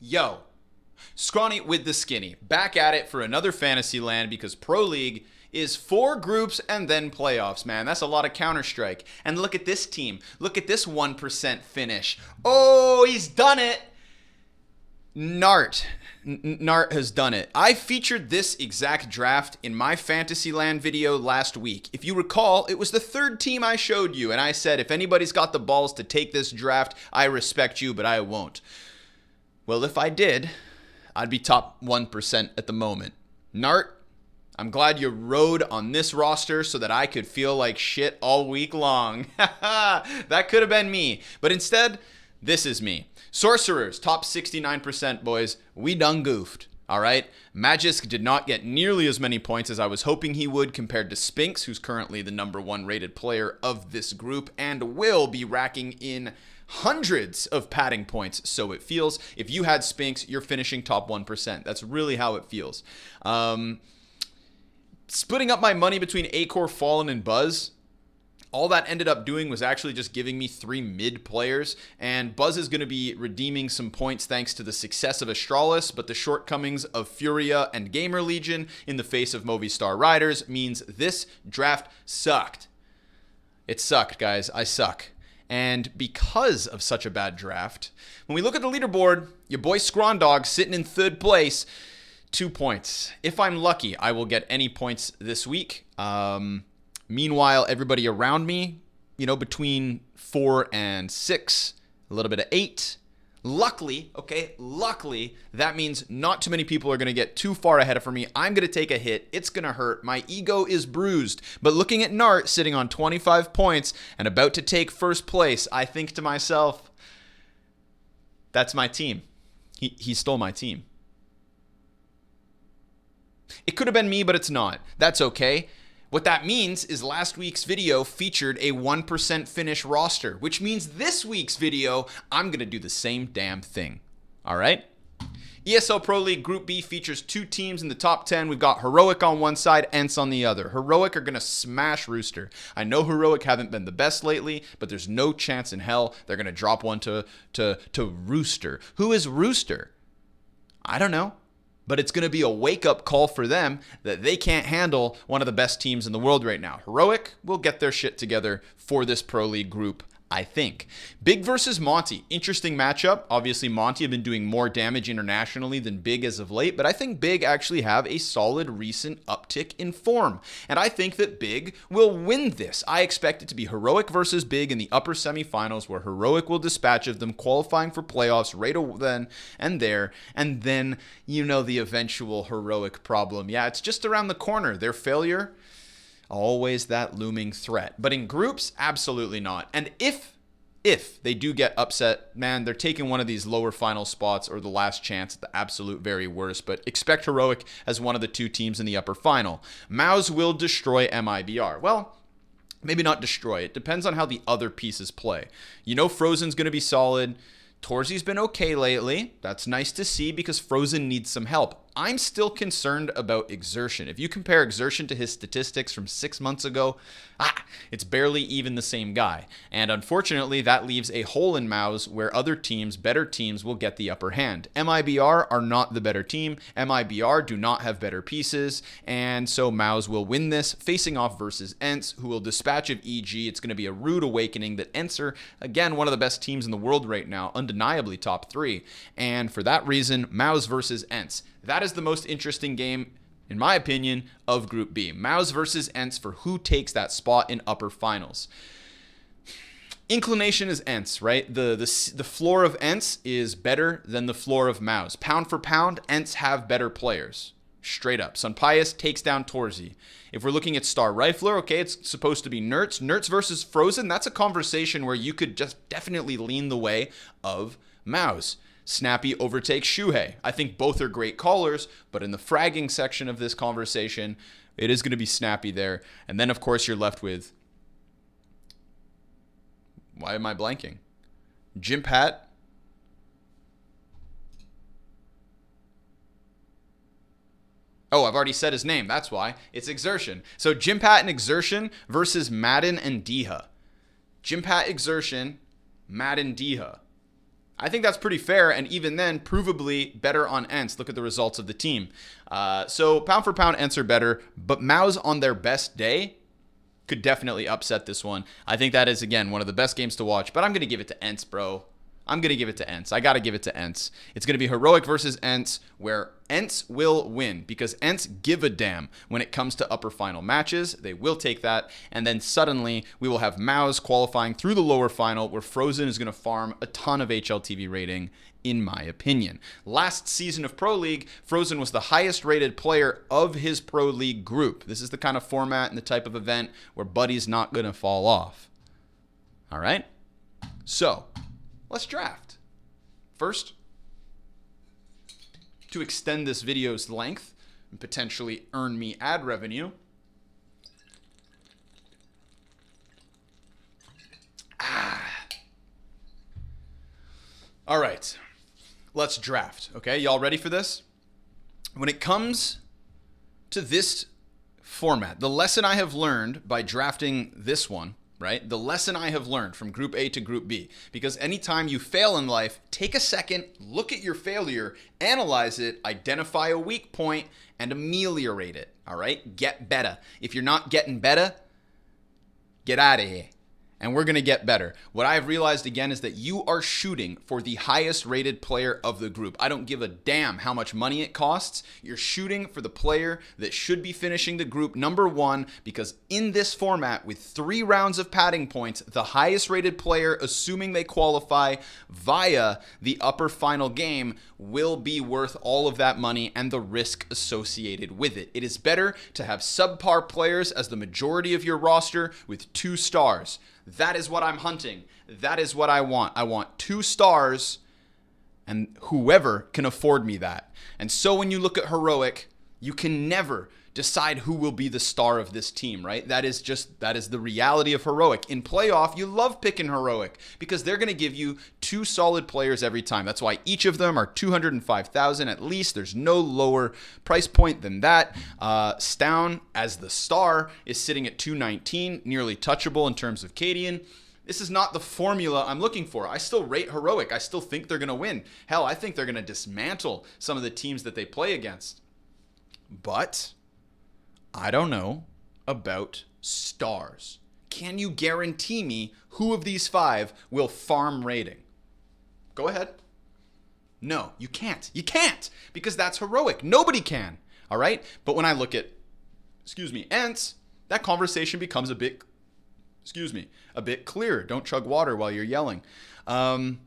Yo, Scrawny with the skinny, back at it for another fantasy land because Pro League is 4 groups and then playoffs, man. That's a lot of Counter-Strike. And look at this team. Look at this 1% finish. Oh, he's done it. Nart has done it. I featured this exact draft in my Fantasyland video last week. If you recall, it was the 3rd team I showed you, and I said, if anybody's got the balls to take this draft, I respect you, but I won't. Well, if I did, I'd be top 1% at the moment. Nart, I'm glad you rode on this roster so that I could feel like shit all week long. That could have been me. But instead, this is me. Sorcerers, top 69%, boys. We done goofed. All right? Magisk did not get nearly as many points as I was hoping he would compared to Spinks, who's currently the #1 rated player of this group and will be racking in hundreds of padding points, so it feels. If you had Spinks, you're finishing top 1%. That's really how it feels. Splitting up my money between Acor, Fallen, and Buzz, all that ended up doing was actually just giving me 3 mid players, and Buzz is going to be redeeming some points thanks to the success of Astralis, but the shortcomings of Furia and Gamer Legion in the face of Movistar Riders means this draft sucked. It sucked, guys. I suck. And because of such a bad draft, when we look at the leaderboard, your boy Scrawndog sitting in 3rd place, 2 points. If I'm lucky, I will get any points this week. Meanwhile, everybody around me, between 4 and 6, a little bit of 8. Luckily, that means not too many people are going to get too far ahead of me. I'm going to take a hit. It's going to hurt. My ego is bruised. But looking at Nart sitting on 25 points and about to take 1st place, I think to myself, that's my team. He stole my team. It could have been me, but it's not. That's okay. What that means is last week's video featured a 1% finish roster, which means this week's video, I'm going to do the same damn thing. All right? ESL Pro League Group B features 2 teams in the top 10. We've got Heroic on one side, ENCE on the other. Heroic are going to smash Rooster. I know Heroic haven't been the best lately, but there's no chance in hell they're going to drop one to Rooster. Who is Rooster? I don't know. But it's going to be a wake-up call for them that they can't handle one of the best teams in the world right now. Heroic will get their shit together for this Pro League group, I think. Big versus Monty. Interesting matchup. Obviously, Monty have been doing more damage internationally than Big as of late, but I think Big actually have a solid recent uptick in form. And I think that Big will win this. I expect it to be Heroic versus Big in the upper semifinals, where Heroic will dispatch of them, qualifying for playoffs right then and there. And then, the eventual Heroic problem. Yeah, it's just around the corner. Their failure, always that looming threat. But in groups, absolutely not. And if they do get upset, man, they're taking one of these lower final spots or the last chance at the absolute very worst. But expect Heroic as one of the 2 teams in the upper final. Mouse will destroy MIBR. Well, maybe not destroy. It depends on how the other pieces play. Frozen's going to be solid. Torzy's been okay lately. That's nice to see because Frozen needs some help. I'm still concerned about Exertion. If you compare Exertion to his statistics from 6 months ago, it's barely even the same guy. And unfortunately, that leaves a hole in Mouse where other teams, better teams, will get the upper hand. MIBR are not the better team. MIBR do not have better pieces. And so Mouse will win this, facing off versus ENCE, who will dispatch of EG. It's going to be a rude awakening that ENCE are, again, one of the best teams in the world right now, undeniably top 3. And for that reason, Mouse versus ENCE. That is the most interesting game, in my opinion, of Group B. Mouse versus ENCE for who takes that spot in upper finals. Inclination is ENCE, right? The floor of ENCE is better than the floor of Mouse. Pound for pound, ENCE have better players. Straight up. Sunpius takes down Torzy. If we're looking at Star Rifler, okay, it's supposed to be Nertz. Nertz versus Frozen, that's a conversation where you could just definitely lean the way of Mouse. Snappy overtakes Shuhei. I think both are great callers, but in the fragging section of this conversation, it is going to be Snappy there. And then, of course, you're left with... Why am I blanking? Jimpat. Oh, I've already said his name. That's why. It's Exertion. So Jimpat and Exertion versus Madden and Diha. Jimpat, Exertion, Madden, Diha. I think that's pretty fair, and even then, provably better on ENCE. Look at the results of the team. So pound for pound, ENCE are better, but Mao's on their best day could definitely upset this one. I think that is, again, one of the best games to watch, but I'm going to give it to ENCE, bro. I'm going to give it to ENCE. I got to give it to ENCE. It's going to be Heroic versus ENCE, where ENCE will win because ENCE give a damn when it comes to upper final matches. They will take that. And then suddenly we will have Mao's qualifying through the lower final where Frozen is going to farm a ton of HLTV rating, in my opinion. Last season of Pro League, Frozen was the highest rated player of his Pro League group. This is the kind of format and the type of event where Buddy's not going to fall off. All right? So let's draft. First, to extend this video's length and potentially earn me ad revenue, all right, let's draft. Okay, y'all ready for this? When it comes to this format, the lesson I have learned by drafting this one, right? The lesson I have learned from Group A to Group B, because anytime you fail in life, take a second, look at your failure, analyze it, identify a weak point, and ameliorate it, all right? Get better. If you're not getting better, get out of here. And we're going to get better. What I've realized again is that you are shooting for the highest rated player of the group. I don't give a damn how much money it costs. You're shooting for the player that should be finishing the group number one, because in this format with 3 rounds of padding points, the highest rated player, assuming they qualify via the upper final game, will be worth all of that money and the risk associated with it. It is better to have subpar players as the majority of your roster with 2 stars. That is what I'm hunting. That is what I want. I want 2 stars, and whoever can afford me that. And so when you look at Heroic, you can never decide who will be the star of this team, right? That is the reality of Heroic. In playoff, you love picking Heroic because they're going to give you 2 solid players every time. That's why each of them are 205,000 at least. There's no lower price point than that. Stown as the star is sitting at 219, nearly touchable in terms of Cadian. This is not the formula I'm looking for. I still rate Heroic. I still think they're going to win. Hell, I think they're going to dismantle some of the teams that they play against. But I don't know about stars. Can you guarantee me who of these 5 will farm rating? Go ahead. No, you can't. You can't, because that's Heroic. Nobody can. All right? But when I look at, ENCE, that conversation becomes a bit clearer. Don't chug water while you're yelling. You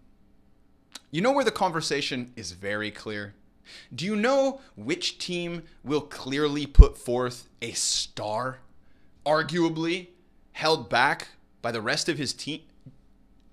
know where the conversation is very clear? Do you know which team will clearly put forth a star, arguably held back by the rest of his team?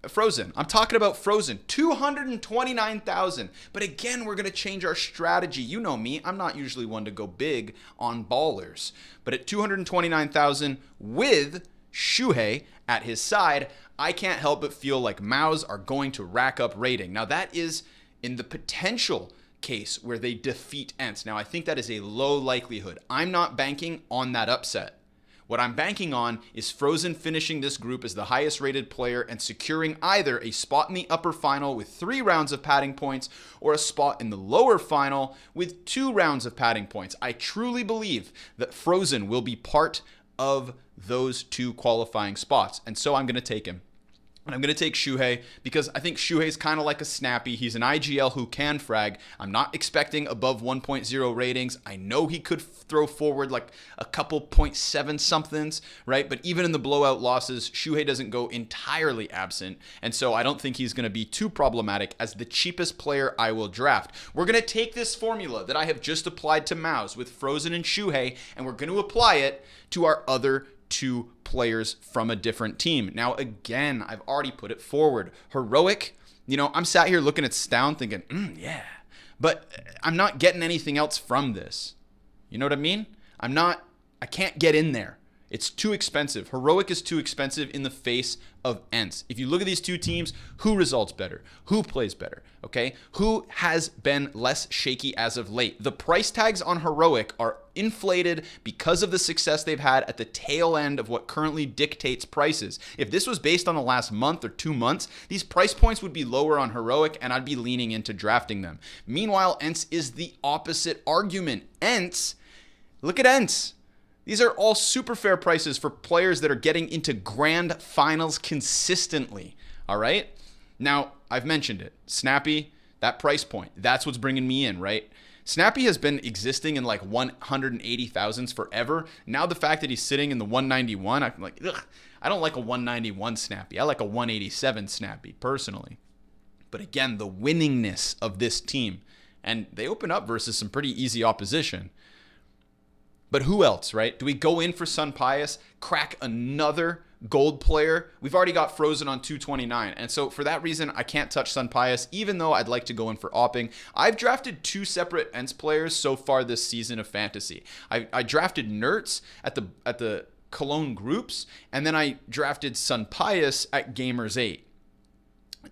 Frozen. I'm talking about Frozen. 229,000. But again, we're going to change our strategy. You know me. I'm not usually one to go big on ballers. But at 229,000 with Shuhei at his side, I can't help but feel like Mao's are going to rack up rating. Now that is in the potential case where they defeat ENCE. Now I think that is a low likelihood. I'm not banking on that upset. What I'm banking on is Frozen finishing this group as the highest rated player and securing either a spot in the upper final with 3 rounds of padding points or a spot in the lower final with 2 rounds of padding points. I truly believe that Frozen will be part of those 2 qualifying spots. And so I'm going to take him. And I'm going to take Shuhei because I think Shuhei's kind of like a Snappy. He's an IGL who can frag. I'm not expecting above 1.0 ratings. I know he could throw forward like a couple 0.7 somethings, right? But even in the blowout losses, Shuhei doesn't go entirely absent. And so I don't think he's going to be too problematic as the cheapest player I will draft. We're going to take this formula that I have just applied to Mao's with Frozen and Shuhei, and we're going to apply it to our other 2 players from a different team. Now, again, I've already put it forward. Heroic, I'm sat here looking at Stown thinking, yeah, but I'm not getting anything else from this. You know what I mean? I can't get in there. It's too expensive. Heroic is too expensive in the face of ENCE. If you look at these two teams, who results better? Who plays better? Okay? Who has been less shaky as of late? The price tags on Heroic are inflated because of the success they've had at the tail end of what currently dictates prices. If this was based on the last month or 2 months, these price points would be lower on Heroic and I'd be leaning into drafting them. Meanwhile, ENCE is the opposite argument. ENCE, look at ENCE. These are all super fair prices for players that are getting into grand finals consistently, all right? Now, I've mentioned it. Snappy, that price point, that's what's bringing me in, right? Snappy has been existing in like 180,000s forever. Now the fact that he's sitting in the 191, I'm like, ugh, I don't like a 191 Snappy. I like a 187 Snappy, personally. But again, the winningness of this team, and they open up versus some pretty easy opposition. But who else, right? Do we go in for Sun Pius, crack another gold player? We've already got Frozen on 229. And so for that reason, I can't touch Sun Pius, even though I'd like to go in for Opping. I've drafted 2 separate ENCE players so far this season of Fantasy. I drafted Nertz at the Cologne groups, and then I drafted Sun Pius at Gamers 8.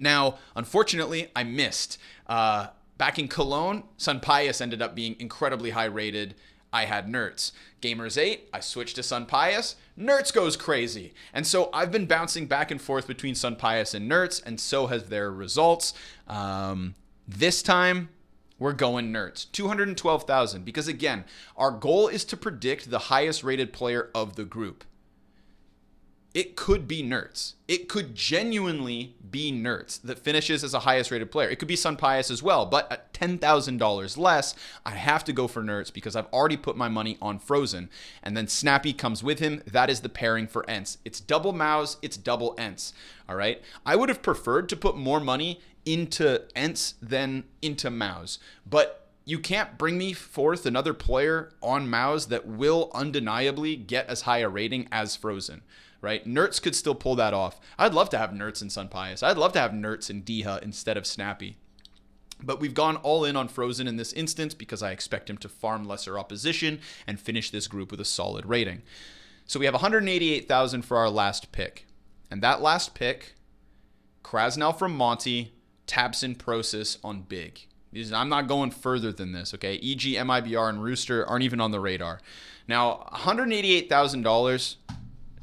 Now, unfortunately, I missed. Back in Cologne, Sun Pius ended up being incredibly high rated. I had Nertz. Gamers 8, I switched to Sun Pius. Nertz goes crazy. And so I've been bouncing back and forth between Sun Pius and Nertz, and so has their results. This time, we're going Nertz. 212,000, because again, our goal is to predict the highest rated player of the group. It could be Nertz. It could genuinely be Nertz that finishes as a highest rated player. It could be Sun Pius as well, but at $10,000 less, I have to go for Nertz because I've already put my money on Frozen. And then Snappy comes with him. That is the pairing for ENCE. It's double Mouse, it's double ENCE. All right? I would have preferred to put more money into ENCE than into Mouse, but you can't bring me forth another player on Mouse that will undeniably get as high a rating as Frozen. Right? Nertz could still pull that off. I'd love to have Nertz and Sun Pius. I'd love to have Nertz and Diha instead of Snappy. But we've gone all in on Frozen in this instance because I expect him to farm lesser opposition and finish this group with a solid rating. So we have 188,000 for our last pick. And that last pick, Krasnell from Monty, Tabson Prosis on Big. I'm not going further than this, okay? EG, MIBR, and Rooster aren't even on the radar. Now, $188,000...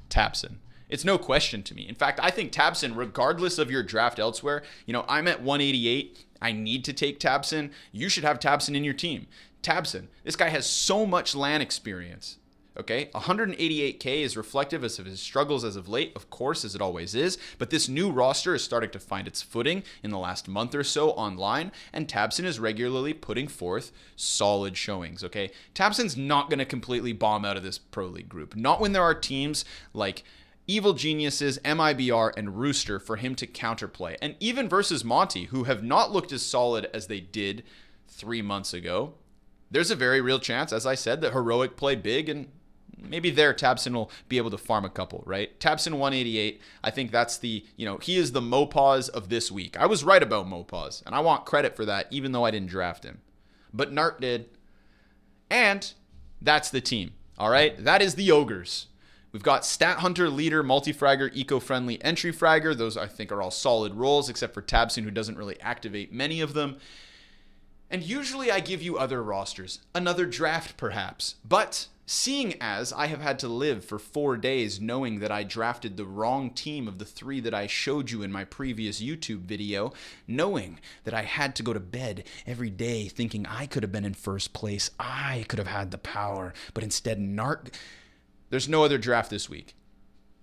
Tabson. It's no question to me. In fact, I think Tabson, regardless of your draft elsewhere, I'm at 188. I need to take Tabson. You should have Tabson in your team. Tabson, this guy has so much LAN experience. Okay, 188K is reflective of his struggles as of late, of course, as it always is, but this new roster is starting to find its footing in the last month or so online, and Tabson is regularly putting forth solid showings, okay? Tabson's not going to completely bomb out of this Pro League group, not when there are teams like Evil Geniuses, MIBR, and Rooster for him to counterplay, and even versus Monty, who have not looked as solid as they did 3 months ago. There's a very real chance, as I said, that Heroic play big, and maybe there Tabson will be able to farm a couple, right? Tabson 188, I think that's the, he is the Mopaz of this week. I was right about Mopaz, and I want credit for that, even though I didn't draft him. But Nart did. And that's the team, all right? That is the Ogres. We've got Stat Hunter, Leader, Multi-Fragger, Eco-Friendly, Entry Fragger. Those, I think, are all solid roles, except for Tabson, who doesn't really activate many of them. And usually I give you other rosters, another draft perhaps, but seeing as I have had to live for 4 days knowing that I drafted the wrong team of the 3 that I showed you in my previous YouTube video, knowing that I had to go to bed every day thinking I could have been in first place, I could have had the power, but instead Nart, there's no other draft this week.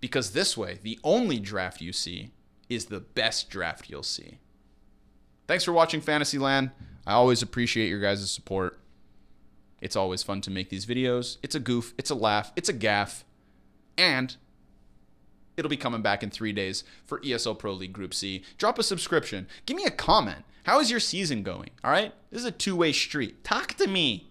Because this way, the only draft you see is the best draft you'll see. Thanks for watching Fantasyland. I always appreciate your guys' support. It's always fun to make these videos. It's a goof, it's a laugh, it's a gaff, and it'll be coming back in 3 days for ESL Pro League Group C. Drop a subscription. Give me a comment. How is your season going? All right? This is a two-way street. Talk to me.